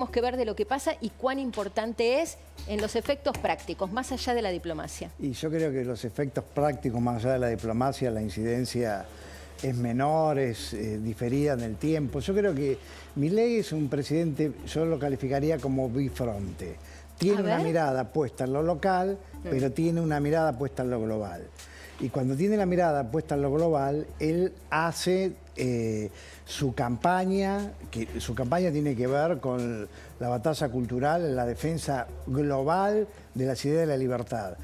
Tenemos que ver de lo que pasa y cuán importante es en los efectos prácticos, más allá de la diplomacia. Y yo creo que los efectos prácticos, más allá de la diplomacia, la incidencia es menor, es diferida en el tiempo. Yo creo que Milei es un presidente, yo lo calificaría como bifronte. Tiene una mirada puesta en lo local, pero tiene una mirada puesta en lo global. Y cuando tiene la mirada puesta en lo global, él hace su campaña, que su campaña tiene que ver con la batalla cultural, la defensa global de las ideas de la libertad.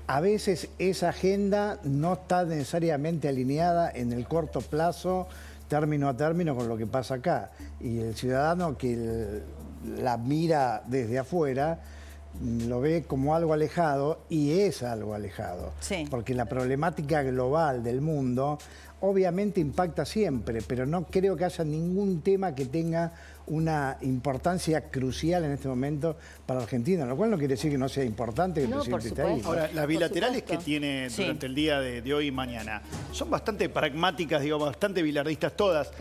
A veces esa agenda no está necesariamente alineada en el corto plazo, término a término, con lo que pasa acá. Y el ciudadano que la mira desde afuera lo ve como algo alejado, y es algo alejado. Sí. Porque la problemática global del mundo obviamente impacta siempre, pero no creo que haya ningún tema que tenga una importancia crucial en este momento para Argentina, lo cual no quiere decir que no sea importante que el presidente esté ahí. Ahora, las bilaterales que tiene durante el día de hoy y mañana son bastante pragmáticas, digamos, bastante bilardistas todas,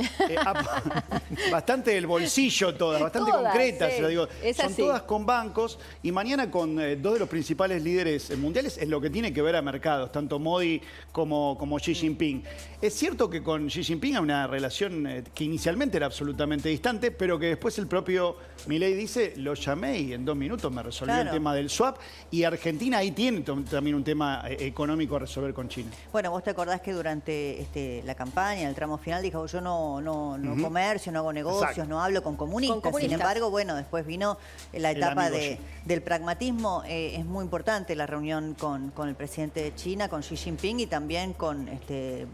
bastante del bolsillo todas, bastante concretas, sí. digo, son así. todas con bancos, y mañana con dos de los principales líderes mundiales es lo que tiene que ver a mercados, tanto Modi como Xi Jinping. Es cierto que con Xi Jinping hay una relación que inicialmente era absolutamente distante, pero que después el propio Milei dice, lo llamé y en 2 minutos me resolvió el tema del swap, y Argentina ahí tiene también un tema económico a resolver con China. Bueno, vos te acordás que durante la campaña, el tramo final, dijo, yo no comercio, no hago negocios, Exacto. no hablo con comunistas. Sin embargo, bueno, después vino la etapa del pragmatismo. Es muy importante la reunión con el presidente de China, con Xi Jinping, y también con,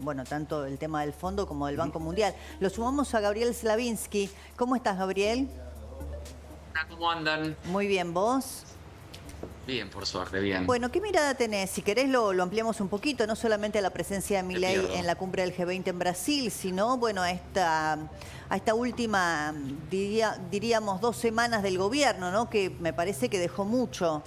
bueno, tanto el tema del fondo como del Banco Mundial. Lo sumamos a Gabriel Slavinsky. ¿Cómo estás, Gabriel? ¿Cómo andan? Muy bien, ¿vos? Bien, por suerte, bien. Bueno, ¿qué mirada tenés? Si querés lo ampliamos un poquito, no solamente a la presencia de Milei en la cumbre del G20 en Brasil, sino, bueno, a esta última, diríamos, 2 semanas del gobierno, ¿no? Que me parece que dejó mucho.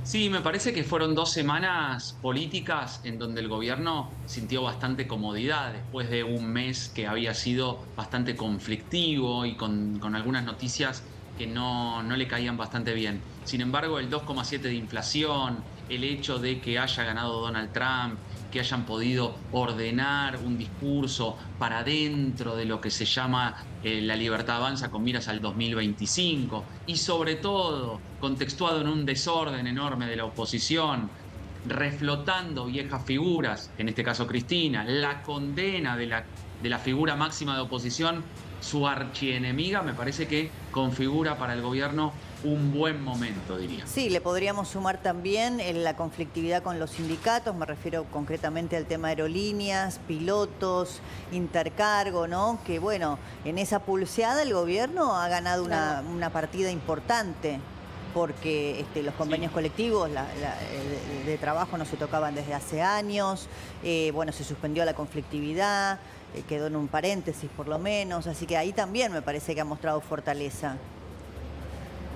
Sí, me parece que fueron 2 semanas políticas en donde el gobierno sintió bastante comodidad después de un mes que había sido bastante conflictivo y con algunas noticias que no le caían bastante bien. Sin embargo, el 2,7 de inflación, el hecho de que haya ganado Donald Trump, que hayan podido ordenar un discurso para dentro de lo que se llama la libertad avanza con miras al 2025, y sobre todo contextuado en un desorden enorme de la oposición, reflotando viejas figuras, en este caso Cristina, la condena de la figura máxima de oposición, su archienemiga, me parece que configura para el gobierno un buen momento, diría. Sí, le podríamos sumar también la conflictividad con los sindicatos, me refiero concretamente al tema de aerolíneas, pilotos, intercargo, ¿no? Que bueno, en esa pulseada el gobierno ha ganado una partida importante, porque los convenios colectivos de trabajo no se tocaban desde hace años, bueno, se suspendió la conflictividad, quedó en un paréntesis por lo menos, así que ahí también me parece que ha mostrado fortaleza.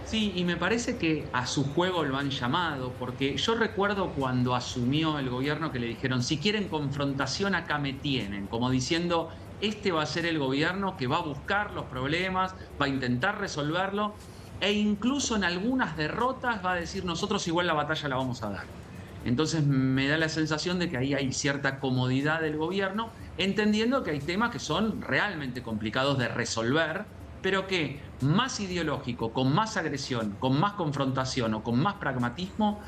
Sí, y me parece que a su juego lo han llamado, porque yo recuerdo cuando asumió el gobierno que le dijeron, si quieren confrontación acá me tienen, como diciendo, este va a ser el gobierno que va a buscar los problemas, va a intentar resolverlo, e incluso en algunas derrotas va a decir, nosotros igual la batalla la vamos a dar. Entonces me da la sensación de que ahí hay cierta comodidad del gobierno, entendiendo que hay temas que son realmente complicados de resolver, pero que más ideológico, con más agresión, con más confrontación o con más pragmatismo,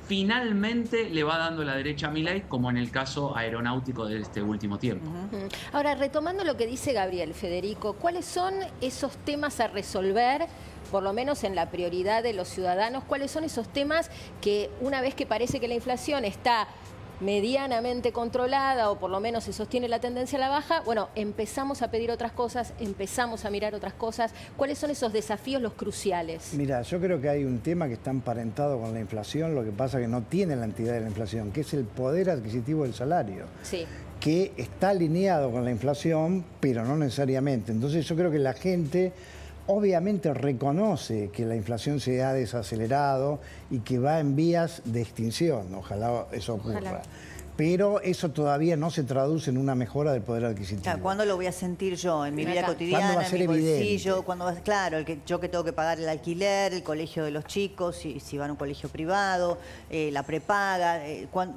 finalmente le va dando la derecha a Milei, como en el caso aeronáutico de este último tiempo. Ahora, retomando lo que dice Gabriel, Federico, ¿cuáles son esos temas a resolver, por lo menos en la prioridad de los ciudadanos? ¿Cuáles son esos temas que una vez que parece que la inflación está medianamente controlada o por lo menos se sostiene la tendencia a la baja, bueno, empezamos a pedir otras cosas, empezamos a mirar otras cosas? ¿Cuáles son esos desafíos, los cruciales? Mira, yo creo que hay un tema que está emparentado con la inflación, lo que pasa es que no tiene la entidad de la inflación, que es el poder adquisitivo del salario. Sí. Que está alineado con la inflación, pero no necesariamente. Entonces yo creo que la gente obviamente reconoce que la inflación se ha desacelerado y que va en vías de extinción. Ojalá eso ocurra. Ojalá. pero eso todavía no se traduce en una mejora del poder adquisitivo. Claro, ¿cuándo lo voy a sentir yo? En mi vida Acá. cotidiana, ¿Cuándo va a ser en mi evidente? bolsillo. Claro, yo que tengo que pagar el alquiler, el colegio de los chicos, si van a un colegio privado, la prepaga,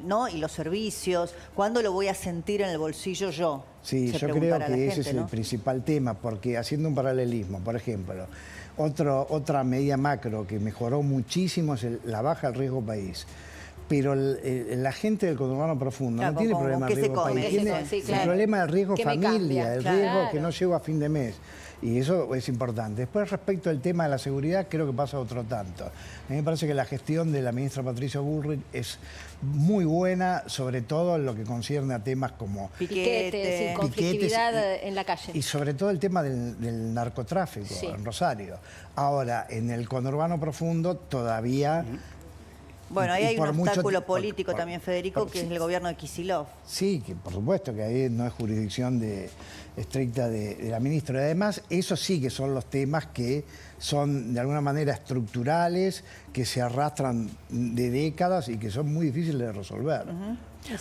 ¿no? Y los servicios. ¿Cuándo lo voy a sentir en el bolsillo yo? Sí, yo creo que ese es el principal tema, porque haciendo un paralelismo, por ejemplo, otra medida macro que mejoró muchísimo es la baja del riesgo país. Pero la gente del conurbano profundo no tiene problema del riesgo país, tiene el problema del riesgo familia, el riesgo que no llego a fin de mes. Y eso es importante. Después, respecto al tema de la seguridad, creo que pasa otro tanto. A mí me parece que la gestión de la ministra Patricia Bullrich es muy buena, sobre todo en lo que concierne a temas como piquetes y conflictividad en la calle. Y sobre todo el tema del narcotráfico en Rosario. Ahora, en el conurbano profundo todavía... Bueno, ahí hay un obstáculo político también, Federico, que es el gobierno de Kicillof. Sí, que por supuesto que ahí no es jurisdicción estricta de la ministra. Además, esos sí que son los temas que son de alguna manera estructurales, que se arrastran de décadas y que son muy difíciles de resolver.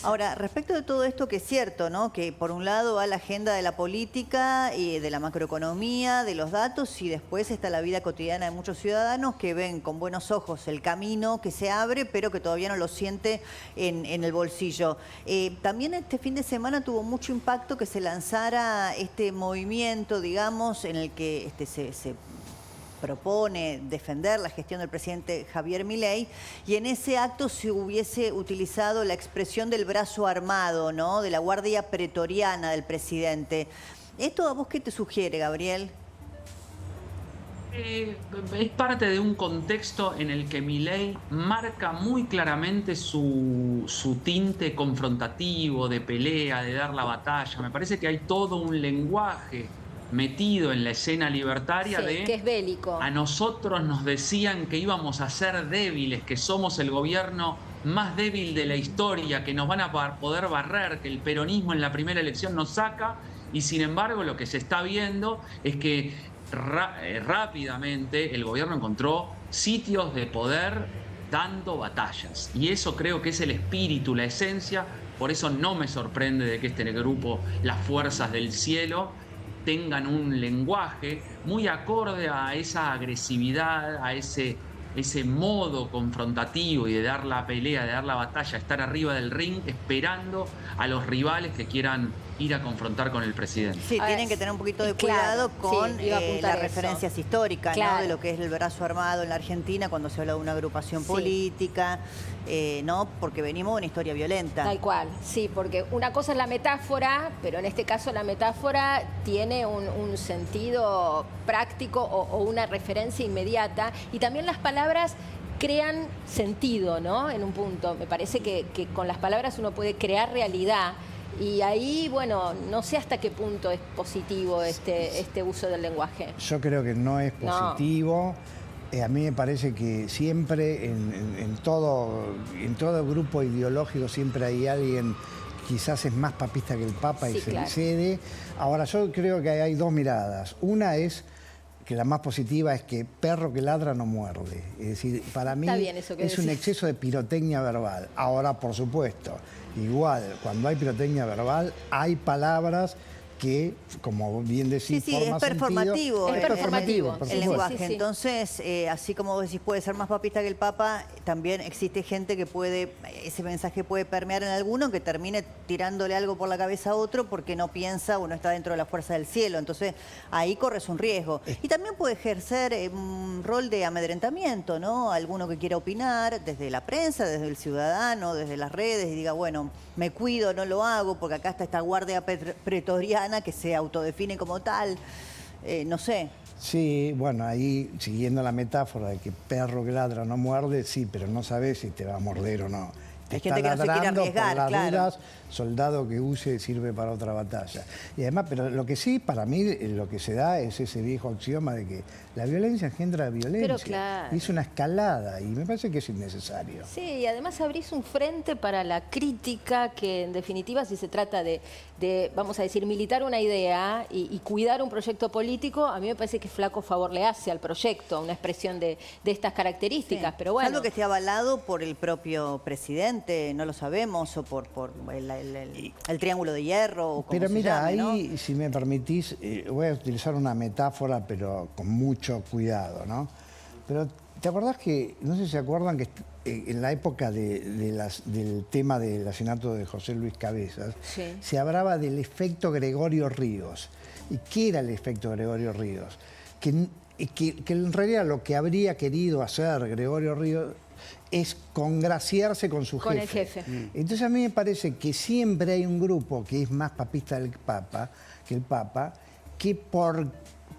Ahora, respecto de todo esto, que es cierto, ¿no? Que por un lado va la agenda de la política y de la macroeconomía, de los datos, y después está la vida cotidiana de muchos ciudadanos que ven con buenos ojos el camino que se abre, pero que todavía no lo siente en el bolsillo. También este fin de semana tuvo mucho impacto que se lanzara este movimiento, digamos, en el que se propone defender la gestión del presidente Javier Milei, y en ese acto se hubiese utilizado la expresión del brazo armado, ¿no? De la guardia pretoriana del presidente. ¿Esto a vos qué te sugiere, Gabriel? Es parte de un contexto en el que Milei marca muy claramente su tinte confrontativo, de pelea, de dar la batalla. Me parece que hay todo un lenguaje metido en la escena libertaria que es bélico. A nosotros nos decían que íbamos a ser débiles, que somos el gobierno más débil de la historia, que nos van a poder barrer, que el peronismo en la primera elección nos saca, y sin embargo lo que se está viendo es que rápidamente el gobierno encontró sitios de poder dando batallas, y eso creo que es el espíritu, la esencia. Por eso no me sorprende de que este grupo, las fuerzas del cielo, tengan un lenguaje muy acorde a esa agresividad, a ese modo confrontativo y de dar la pelea, de dar la batalla, estar arriba del ring esperando a los rivales que quieran ir a confrontar con el presidente. Sí, tienen que tener un poquito de cuidado con las referencias históricas, ¿no? De lo que es el brazo armado en la Argentina cuando se habla de una agrupación política, ¿no? Porque venimos de una historia violenta. Tal cual, sí, porque una cosa es la metáfora, pero en este caso la metáfora tiene un sentido práctico o una referencia inmediata, y también las palabras crean sentido, ¿no? En un punto. Me parece que con las palabras uno puede crear realidad. Y ahí, bueno, no sé hasta qué punto es positivo este uso del lenguaje. Yo creo que no es positivo. A mí me parece que siempre, en todo grupo ideológico, siempre hay alguien quizás es más papista que el Papa y se excede. Ahora, yo creo que hay dos miradas. Una es que la más positiva es que perro que ladra no muerde. Es decir, para mí es un exceso de pirotecnia verbal. Ahora, por supuesto, igual, cuando hay pirotecnia verbal, hay palabras que, como bien decís, es performativo. Es performativo el lenguaje. Entonces, así como vos decís, puede ser más papista que el Papa, también existe gente que ese mensaje puede permear en alguno que termine tirándole algo por la cabeza a otro porque no piensa o no está dentro de la fuerza del cielo. Entonces, ahí corres un riesgo. Y también puede ejercer un rol de amedrentamiento, ¿no? Alguno que quiera opinar desde la prensa, desde el ciudadano, desde las redes, y diga, bueno, me cuido, no lo hago, porque acá está esta guardia pretoriana que se autodefine como tal, no sé. Sí, bueno, ahí siguiendo la metáfora de que perro que ladra no muerde, sí, pero no sabes si te va a morder o no. Hay gente que no se quiere arriesgar, por las dudas, soldado que huye sirve para otra batalla. Y además, pero lo que sí, para mí, lo que se da es ese viejo axioma de que la violencia engendra violencia. Pero claro. Y es una escalada, y me parece que es innecesario. Sí, y además abrís un frente para la crítica que, en definitiva, si se trata de vamos a decir, militar una idea y cuidar un proyecto político, a mí me parece que flaco favor le hace al proyecto, una expresión de estas características, pero bueno. Algo que esté avalado por el propio presidente. presidente, no lo sabemos, o por el triángulo de hierro, o como Pero se mira, llame, ahí, ¿no? si me permitís, voy a utilizar una metáfora, pero con mucho cuidado, ¿no? Pero, ¿te acordás que, no sé si se acuerdan que en la época del tema del asesinato de José Luis Cabezas, Sí. se hablaba del efecto Gregorio Ríos? ¿Y qué era el efecto Gregorio Ríos? Que en realidad lo que habría querido hacer Gregorio Ríos es congraciarse con su jefe. Con el jefe. Entonces a mí me parece que siempre hay un grupo que es más papista del Papa, que por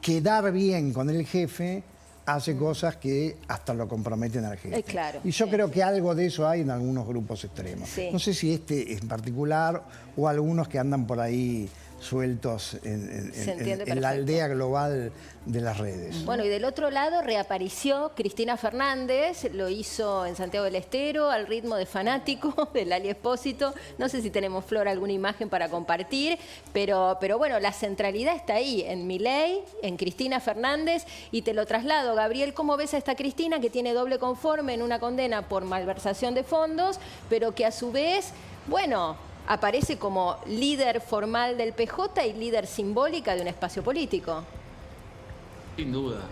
quedar bien con el jefe hace cosas que hasta lo comprometen al jefe. Claro, y yo sí. creo que algo de eso hay en algunos grupos extremos. Sí. No sé si este en particular o algunos que andan por ahí sueltos en Se entiende la perfecto. aldea global de las redes. Bueno, y del otro lado reapareció Cristina Fernández, lo hizo en Santiago del Estero al ritmo de Fanático, del Ali Espósito. No sé si tenemos, Flor, alguna imagen para compartir, pero bueno, la centralidad está ahí, en Milei, en Cristina Fernández, y te lo traslado, Gabriel, ¿cómo ves a esta Cristina que tiene doble conforme en una condena por malversación de fondos, pero que a su vez, bueno, aparece como líder formal del PJ y líder simbólica de un espacio político?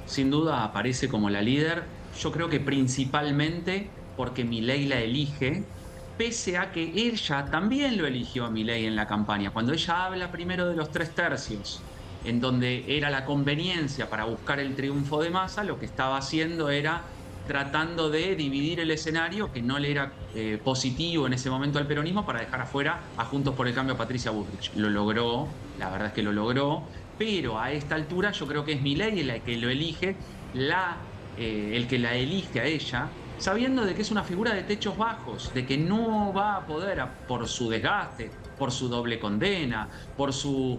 Sin duda aparece como la líder. Yo creo que principalmente porque Milei la elige, pese a que ella también lo eligió a Milei en la campaña. Cuando ella habla primero de los 3 tercios, en donde era la conveniencia para buscar el triunfo de Massa, lo que estaba haciendo era tratando de dividir el escenario que no le era positivo en ese momento al peronismo para dejar afuera a Juntos por el Cambio a Patricia Bullrich. Lo logró, la verdad es que lo logró, pero a esta altura yo creo que es Milei el que lo elige, el que la elige a ella, sabiendo de que es una figura de techos bajos, de que no va a poder, por su desgaste, por su doble condena, por su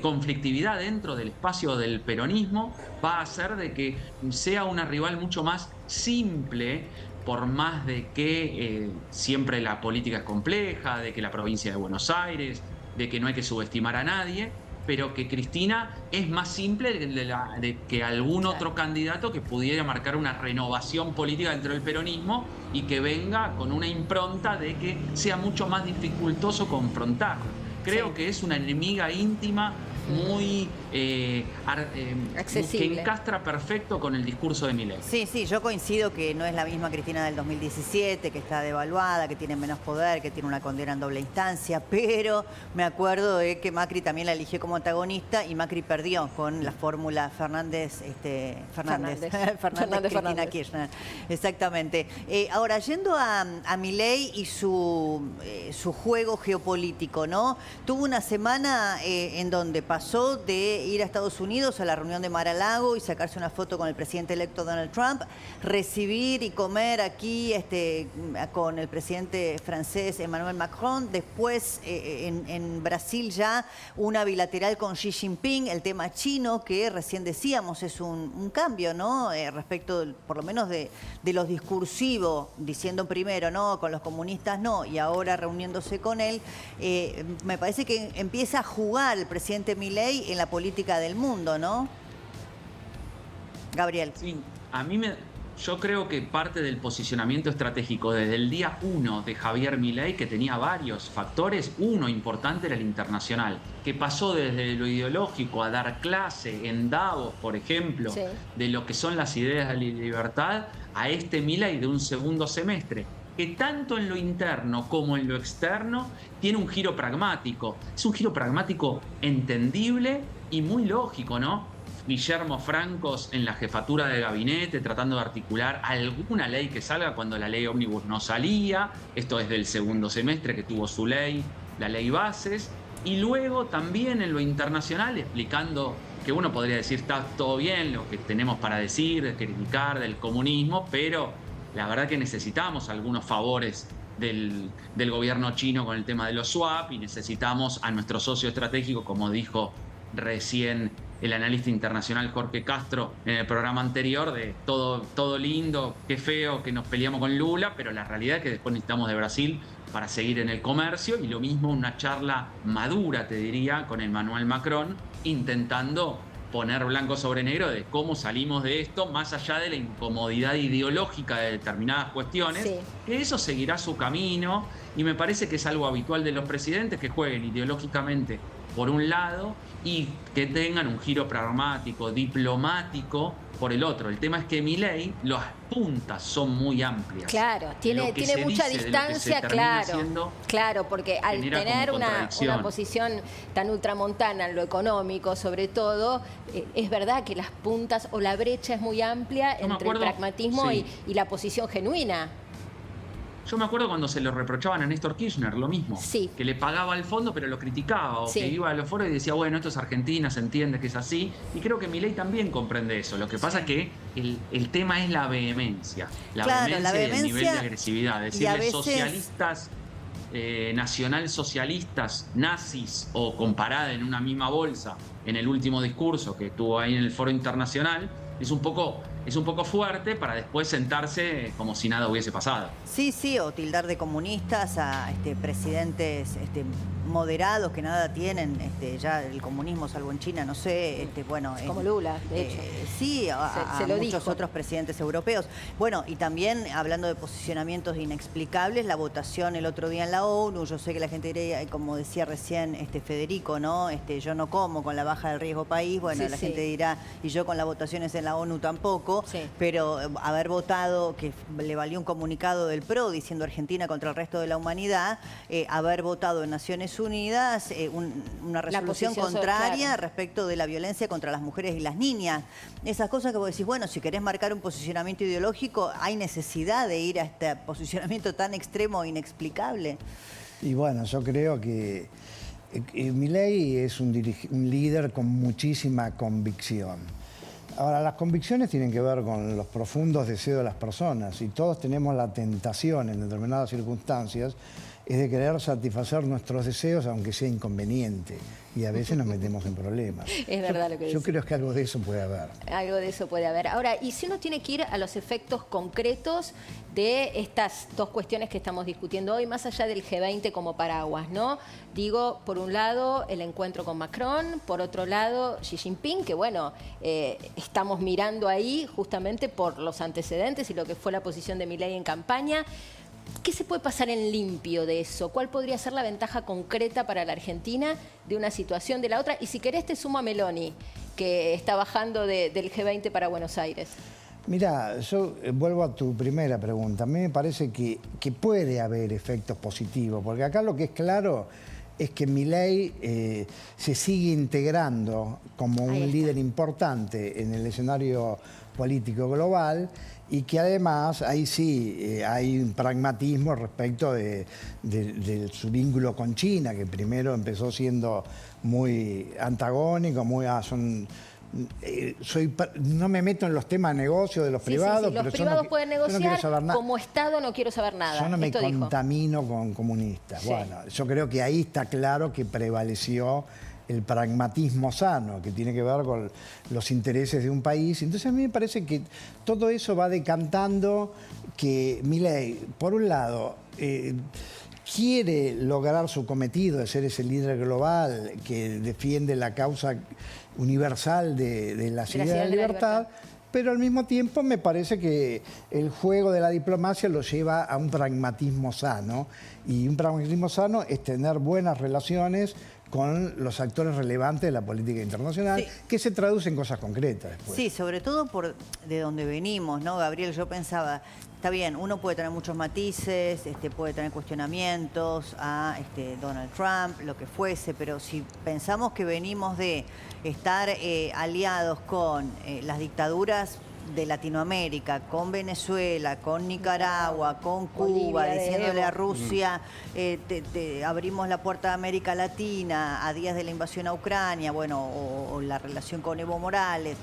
conflictividad dentro del espacio del peronismo, va a hacer de que sea una rival mucho más simple, por más de que siempre la política es compleja, de que la provincia de Buenos Aires, de que no hay que subestimar a nadie, pero que Cristina es más simple de que algún otro candidato que pudiera marcar una renovación política dentro del peronismo y que venga con una impronta de que sea mucho más dificultoso confrontar. Creo que es una enemiga íntima muy accesible, que encastra perfecto con el discurso de Milei. Sí, yo coincido que no es la misma Cristina del 2017, que está devaluada, que tiene menos poder, que tiene una condena en doble instancia, pero me acuerdo de que Macri también la eligió como antagonista y Macri perdió con la fórmula Fernández, Cristina Kirchner. Exactamente. Ahora, yendo a Milei y su juego geopolítico, ¿no? Tuvo una semana en donde pasó de ir a Estados Unidos a la reunión de Mar-a-Lago y sacarse una foto con el presidente electo Donald Trump, recibir y comer aquí con el presidente francés Emmanuel Macron, después en Brasil ya una bilateral con Xi Jinping, el tema chino que recién decíamos es un cambio, ¿no? Respecto por lo menos de los discursivos, diciendo primero, ¿no? Con los comunistas no, y ahora reuniéndose con él, me parece que empieza a jugar el presidente Milei en la política del mundo, ¿no? Gabriel. Sí, yo creo que parte del posicionamiento estratégico desde el día 1 de Javier Milei, que tenía varios factores, uno importante era el internacional, que pasó desde lo ideológico a dar clase en Davos, por ejemplo, sí, de lo que son las ideas de la libertad, a este Milei de un segundo semestre, que tanto en lo interno como en lo externo tiene un giro pragmático. Es un giro pragmático entendible y muy lógico, ¿no? Guillermo Francos en la jefatura de gabinete tratando de articular alguna ley que salga cuando la ley ómnibus no salía. Esto es del segundo semestre que tuvo su ley, la ley Bases. Y luego también en lo internacional explicando que uno podría decir está todo bien lo que tenemos para decir, de criticar del comunismo, pero la verdad que necesitamos algunos favores del gobierno chino con el tema de los swap y necesitamos a nuestro socio estratégico, como dijo recién el analista internacional Jorge Castro en el programa anterior, de todo lindo, qué feo que nos peleamos con Lula, pero la realidad es que después necesitamos de Brasil para seguir en el comercio, y lo mismo una charla madura, te diría, con Emmanuel Macron, intentando poner blanco sobre negro de cómo salimos de esto, más allá de la incomodidad ideológica de determinadas cuestiones, Sí. que eso seguirá su camino, y me parece que es algo habitual de los presidentes que jueguen ideológicamente por un lado y que tengan un giro pragmático, diplomático por el otro. El tema es que Milei, las puntas son muy amplias. Claro, tiene mucha distancia, claro, porque al tener una posición tan ultramontana en lo económico, sobre todo, es verdad que las puntas o la brecha es muy amplia entre el pragmatismo y la posición genuina. Yo me acuerdo cuando se lo reprochaban a Néstor Kirchner, lo mismo. Sí. Que le pagaba al fondo, pero lo criticaba. O sí. que iba a los foros y decía, bueno, esto es Argentina, se entiende que es así. Y creo que Milei también comprende eso. Lo que pasa es que el tema es la vehemencia. La vehemencia y el nivel de agresividad. Decirle veces... socialistas, nacionalsocialistas, nazis, o comparada en una misma bolsa en el último discurso que tuvo ahí en el foro internacional, es un poco fuerte para después sentarse como si nada hubiese pasado. Sí, o tildar de comunistas a presidentes moderados que nada tienen, ya el comunismo, salvo en China, no sé, bueno... Como Lula, de hecho. Sí, a se lo muchos dijo. Otros presidentes europeos. Bueno, y también, hablando de posicionamientos inexplicables, la votación el otro día en la ONU, yo sé que la gente diría, como decía recién Federico, ¿no? Yo no como con la baja del riesgo país, bueno, Sí, la sí. gente dirá, y yo con las votaciones en la ONU tampoco, Sí. pero haber votado, que le valió un comunicado del PRO diciendo Argentina contra el resto de la humanidad, haber votado en Naciones Unidas una resolución contraria respecto de la violencia contra las mujeres y las niñas. Esas cosas que vos decís, bueno, si querés marcar un posicionamiento ideológico, hay necesidad de ir a este posicionamiento tan extremo e inexplicable. Y bueno, yo creo que Milei es un líder con muchísima convicción. Ahora, las convicciones tienen que ver con los profundos deseos de las personas y todos tenemos la tentación en determinadas circunstancias es de querer satisfacer nuestros deseos aunque sea inconveniente y a veces nos metemos en problemas. Es verdad lo que Yo decís. creo que algo de eso puede haber. Algo de eso puede haber. Ahora, y si uno tiene que ir a los efectos concretos de estas dos cuestiones que estamos discutiendo hoy, más allá del G20 como paraguas, ¿no? Digo, por un lado, el encuentro con Macron, por otro lado, Xi Jinping, que bueno, estamos mirando ahí justamente por los antecedentes y lo que fue la posición de Milei en campaña. ¿Qué se puede pasar en limpio de eso? ¿Cuál podría ser la ventaja concreta para la Argentina de una situación de la otra? Y si querés te sumo a Meloni, que está bajando del G20 para Buenos Aires. Mira, yo vuelvo a tu primera pregunta. A mí me parece que puede haber efectos positivos, porque acá lo que es claro es que Milei se sigue integrando como un líder importante en el escenario político global y que además ahí sí hay un pragmatismo respecto de su vínculo con China, que primero empezó siendo muy antagónico, no me meto en los temas de negocio de los privados. Sí. Los pero privados pueden negociar, no como Estado no quiero saber nada. Yo no me Esto dijo. contamino con comunistas. Sí. Bueno, yo creo que ahí está claro que prevaleció el pragmatismo sano, que tiene que ver con los intereses de un país. Entonces a mí me parece que todo eso va decantando que Milei, por un lado, quiere lograr su cometido de ser ese líder global que defiende la causa universal de la ciudad de la libertad, pero al mismo tiempo me parece que el juego de la diplomacia lo lleva a un pragmatismo sano, y un pragmatismo sano es tener buenas relaciones con los actores relevantes de la política internacional, que se traducen en cosas concretas después. Sí, sobre todo de donde venimos, ¿no, Gabriel? Yo pensaba, está bien, uno puede tener muchos matices, puede tener cuestionamientos a Donald Trump, lo que fuese, pero si pensamos que venimos de estar aliados con las dictaduras de Latinoamérica, con Venezuela, con Nicaragua, con Cuba, Bolivia, diciéndole a Rusia, te abrimos la puerta de América Latina a días de la invasión a Ucrania, bueno, o la relación con Evo Morales.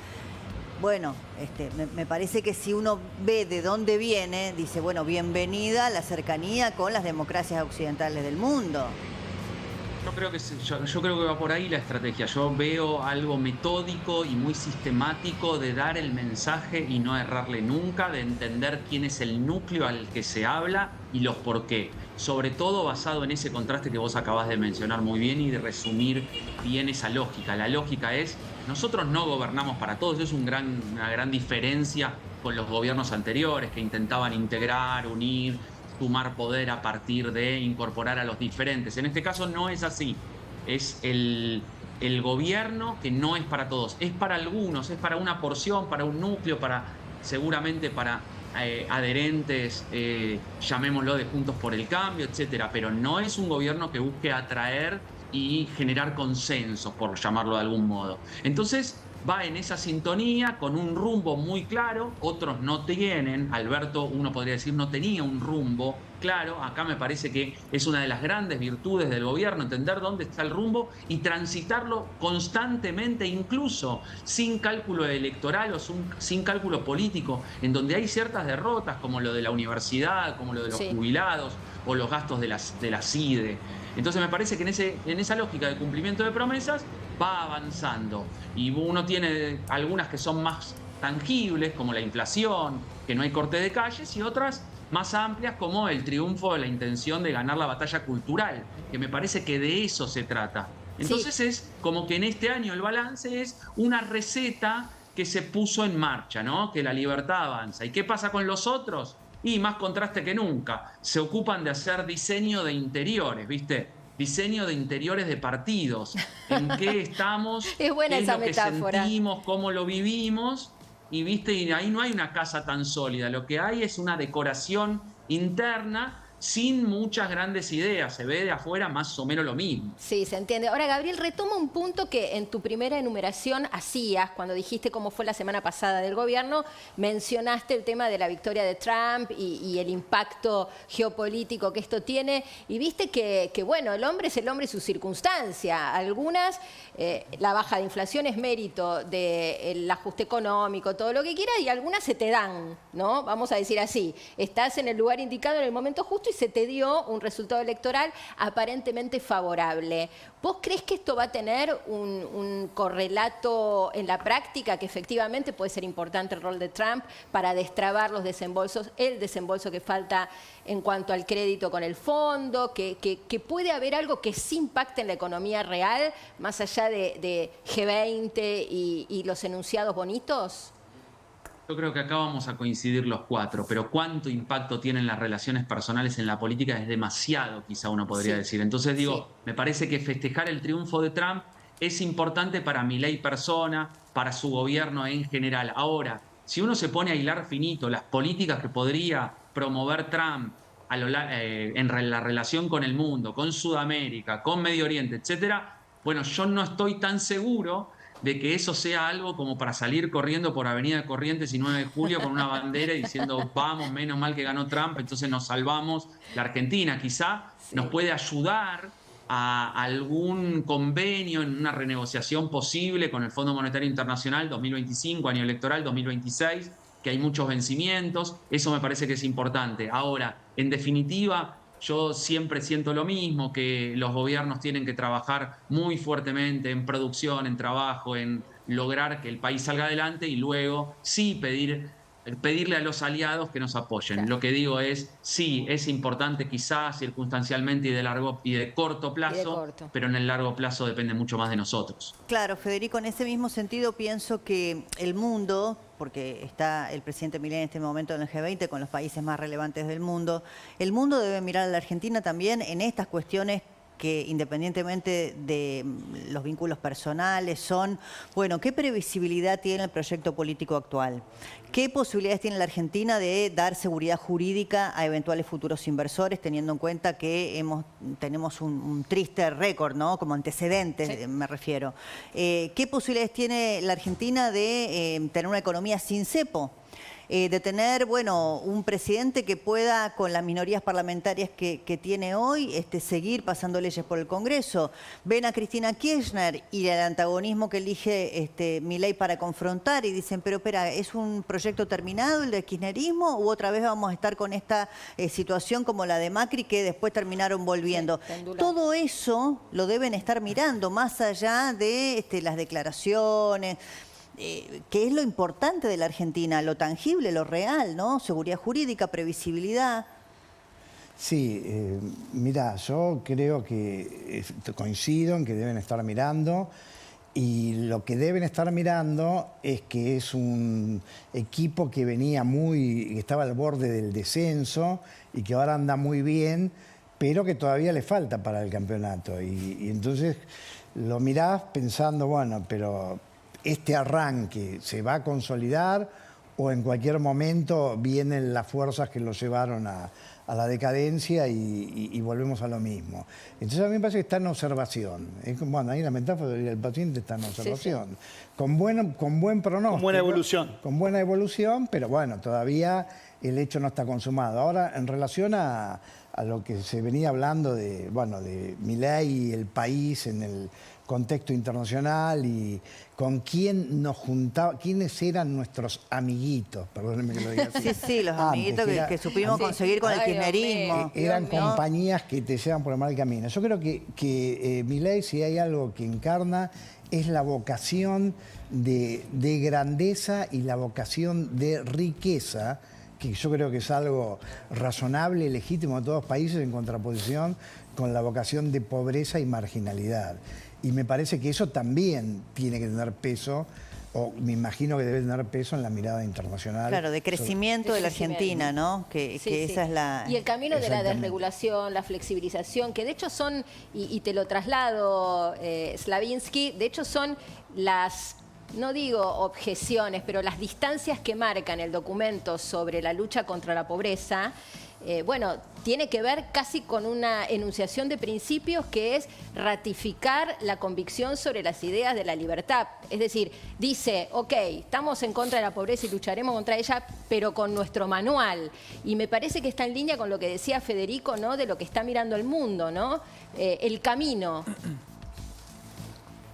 Bueno, me parece que si uno ve de dónde viene, dice, bueno, bienvenida a la cercanía con las democracias occidentales del mundo. Yo creo que va por ahí la estrategia. Yo veo algo metódico y muy sistemático de dar el mensaje y no errarle nunca, de entender quién es el núcleo al que se habla y los por qué. Sobre todo basado en ese contraste que vos acabás de mencionar muy bien y de resumir bien esa lógica. La lógica es, nosotros no gobernamos para todos, es una gran diferencia con los gobiernos anteriores que intentaban integrar, unir, sumar poder a partir de incorporar a los diferentes. En este caso no es así. Es el gobierno que no es para todos, es para algunos, es para una porción, para un núcleo, seguramente para adherentes, llamémoslo de Juntos por el Cambio, etcétera. Pero no es un gobierno que busque atraer y generar consensos, por llamarlo de algún modo. Entonces, va en esa sintonía, con un rumbo muy claro, otros no tienen. Alberto, uno podría decir, no tenía un rumbo claro. Acá me parece que es una de las grandes virtudes del gobierno, entender dónde está el rumbo y transitarlo constantemente, incluso sin cálculo electoral o sin cálculo político, en donde hay ciertas derrotas, como lo de la universidad, como lo de los jubilados o los gastos de la CIDE. Entonces me parece que en esa lógica de cumplimiento de promesas va avanzando. Y uno tiene algunas que son más tangibles, como la inflación, que no hay corte de calles, y otras más amplias, como el triunfo de la intención de ganar la batalla cultural, que me parece que de eso se trata. Entonces es como que en este año el balance es una receta que se puso en marcha, ¿no? Que la libertad avanza. ¿Y qué pasa con los otros? Y más contraste que nunca. Se ocupan de hacer diseño de interiores, ¿viste? Diseño de interiores de partidos. ¿En qué estamos? Es buena esa metáfora. ¿Qué es lo que sentimos? ¿Cómo lo vivimos? Y, ¿viste? Y ahí no hay una casa tan sólida. Lo que hay es una decoración interna sin muchas grandes ideas. Se ve de afuera más o menos lo mismo. Sí, se entiende. Ahora, Gabriel, retoma un punto que en tu primera enumeración hacías, cuando dijiste cómo fue la semana pasada del gobierno, mencionaste el tema de la victoria de Trump y el impacto geopolítico que esto tiene, y viste que bueno, el hombre es el hombre y su circunstancia. Algunas, la baja de inflación es mérito del ajuste económico, todo lo que quieras, y algunas se te dan, ¿no? Vamos a decir así. Estás en el lugar indicado en el momento justo y se te dio un resultado electoral aparentemente favorable. ¿Vos crees que esto va a tener un correlato en la práctica, que efectivamente puede ser importante el rol de Trump para destrabar los desembolsos, el desembolso que falta en cuanto al crédito con el fondo, que puede haber algo que sí impacte en la economía real, más allá de G20 y los enunciados bonitos? Yo creo que acá vamos a coincidir los cuatro, pero cuánto impacto tienen las relaciones personales en la política es demasiado, quizá uno podría decir. Entonces digo, me parece que festejar el triunfo de Trump es importante para Milei persona, para su gobierno en general. Ahora, si uno se pone a hilar finito las políticas que podría promover Trump en la relación con el mundo, con Sudamérica, con Medio Oriente, etcétera, bueno, yo no estoy tan seguro de que eso sea algo como para salir corriendo por Avenida Corrientes y 9 de Julio con una bandera y diciendo, vamos, menos mal que ganó Trump, entonces nos salvamos la Argentina. Quizá nos puede ayudar a algún convenio en una renegociación posible con el Fondo Monetario Internacional 2025, año electoral 2026, que hay muchos vencimientos. Eso me parece que es importante. Ahora, en definitiva, yo siempre siento lo mismo, que los gobiernos tienen que trabajar muy fuertemente en producción, en trabajo, en lograr que el país salga adelante y luego sí pedirle a los aliados que nos apoyen. Claro. Lo que digo es, sí, es importante quizás circunstancialmente y de corto plazo, pero en el largo plazo depende mucho más de nosotros. Claro, Federico, en ese mismo sentido pienso que el mundo, porque está el presidente Milei en este momento en el G20 con los países más relevantes del mundo, el mundo debe mirar a la Argentina también en estas cuestiones que independientemente de los vínculos personales son, bueno, ¿qué previsibilidad tiene el proyecto político actual? ¿Qué posibilidades tiene la Argentina de dar seguridad jurídica a eventuales futuros inversores, teniendo en cuenta que tenemos un triste récord, ¿no? Como antecedentes, me refiero. ¿Qué posibilidades tiene la Argentina de tener una economía sin cepo? de tener, bueno, un presidente que pueda, con las minorías parlamentarias que tiene hoy, seguir pasando leyes por el Congreso. Ven a Cristina Kirchner y el antagonismo que elige Milei para confrontar y dicen, pero espera, ¿es un proyecto terminado el del kirchnerismo o otra vez vamos a estar con esta situación como la de Macri que después terminaron volviendo? Sí, todo eso lo deben estar mirando, más allá de las declaraciones, que es lo importante de la Argentina, lo tangible, lo real, ¿no? Seguridad jurídica, previsibilidad. Sí, mira, yo creo que coincido en que deben estar mirando y lo que deben estar mirando es que es un equipo que que estaba al borde del descenso y que ahora anda muy bien, pero que todavía le falta para el campeonato. Y entonces lo mirás pensando, bueno, pero este arranque se va a consolidar o en cualquier momento vienen las fuerzas que lo llevaron a la decadencia y volvemos a lo mismo. Entonces a mí me parece que está en observación. Bueno, ahí la metáfora del paciente está en observación. Sí, sí. Con buen pronóstico. Con buena evolución. Con buena evolución, pero bueno, todavía el hecho no está consumado. Ahora, en relación a lo que se venía hablando de Milei y el país en el contexto internacional y con quién nos juntaba, quiénes eran nuestros amiguitos, perdónenme que lo diga así. Sí, los amiguitos que supimos conseguir con el kirchnerismo. Eran compañías que te llevan por el mal camino. Yo creo que Milei, si hay algo que encarna, es la vocación de grandeza y la vocación de riqueza, que yo creo que es algo razonable y legítimo de todos los países en contraposición con la vocación de pobreza y marginalidad. Y me parece que eso también tiene que tener peso, o me imagino que debe tener peso en la mirada internacional. Claro, de crecimiento de la Argentina, ¿no? Que esa es la... Y el camino de la desregulación, la flexibilización, que de hecho son, y te lo traslado, Slavinsky, de hecho son las... No digo objeciones, pero las distancias que marcan el documento sobre la lucha contra la pobreza, bueno, tiene que ver casi con una enunciación de principios que es ratificar la convicción sobre las ideas de la libertad. Es decir, dice, ok, estamos en contra de la pobreza y lucharemos contra ella, pero con nuestro manual. Y me parece que está en línea con lo que decía Federico, ¿no? De lo que está mirando el mundo, ¿no? El camino.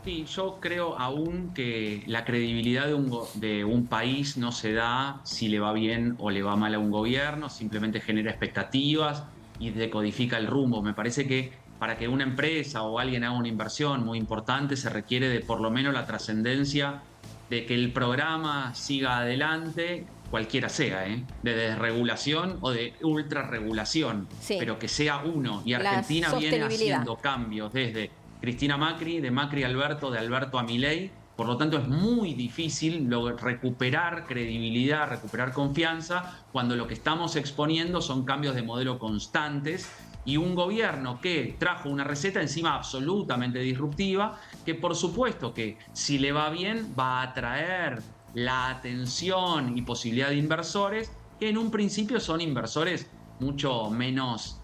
Sí, yo creo aún que la credibilidad de un país no se da si le va bien o le va mal a un gobierno, simplemente genera expectativas y decodifica el rumbo. Me parece que para que una empresa o alguien haga una inversión muy importante se requiere de por lo menos la trascendencia de que el programa siga adelante, cualquiera sea, de desregulación o de ultrarregulación, sí, pero que sea uno. Y Argentina viene haciendo cambios desde Cristina Macri, de Macri a Alberto, de Alberto a Milei. Por lo tanto, es muy difícil recuperar credibilidad, recuperar confianza, cuando lo que estamos exponiendo son cambios de modelo constantes y un gobierno que trajo una receta encima absolutamente disruptiva, que por supuesto que si le va bien va a atraer la atención y posibilidad de inversores, que en un principio son inversores mucho menos...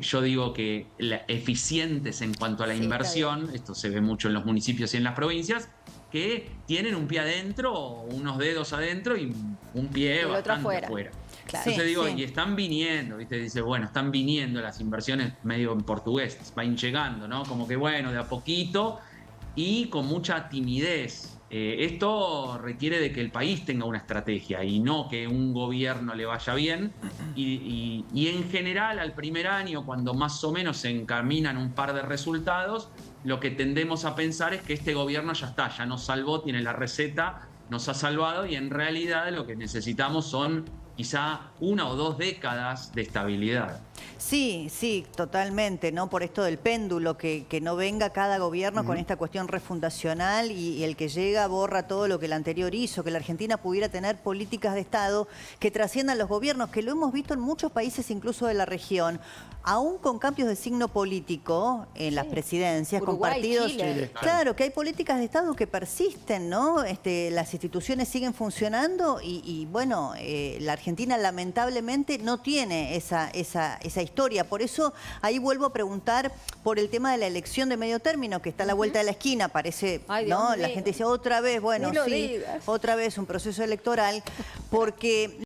yo digo que eficientes en cuanto a la inversión, esto se ve mucho en los municipios y en las provincias, que tienen un pie adentro, unos dedos adentro y un pie bastante afuera. Claro. Entonces digo, y están viniendo, ¿viste? Dice, bueno, están viniendo las inversiones medio en portugués, van llegando, ¿no? Como que bueno, de a poquito y con mucha timidez. Esto requiere de que el país tenga una estrategia y no que un gobierno le vaya bien y en general al primer año, cuando más o menos se encaminan un par de resultados, lo que tendemos a pensar es que este gobierno ya está, ya nos salvó, tiene la receta, nos ha salvado y en realidad lo que necesitamos son quizá 1 o 2 décadas de estabilidad. Sí, sí, totalmente, ¿no? Por esto del péndulo, que no venga cada gobierno con esta cuestión refundacional y el que llega borra todo lo que el anterior hizo, que la Argentina pudiera tener políticas de Estado que trasciendan los gobiernos, que lo hemos visto en muchos países incluso de la región, aún con cambios de signo político en las presidencias, Uruguay, con partidos. Chile. Claro, que hay políticas de Estado que persisten, ¿no? Las instituciones siguen funcionando y bueno, la Argentina Argentina lamentablemente no tiene esa historia. Por eso ahí vuelvo a preguntar por el tema de la elección de medio término, que está a la vuelta de la esquina, parece, Ay, ¿no? Dios La mío. gente dice otra vez, bueno, Ni lo sí, digas. otra vez un proceso electoral, porque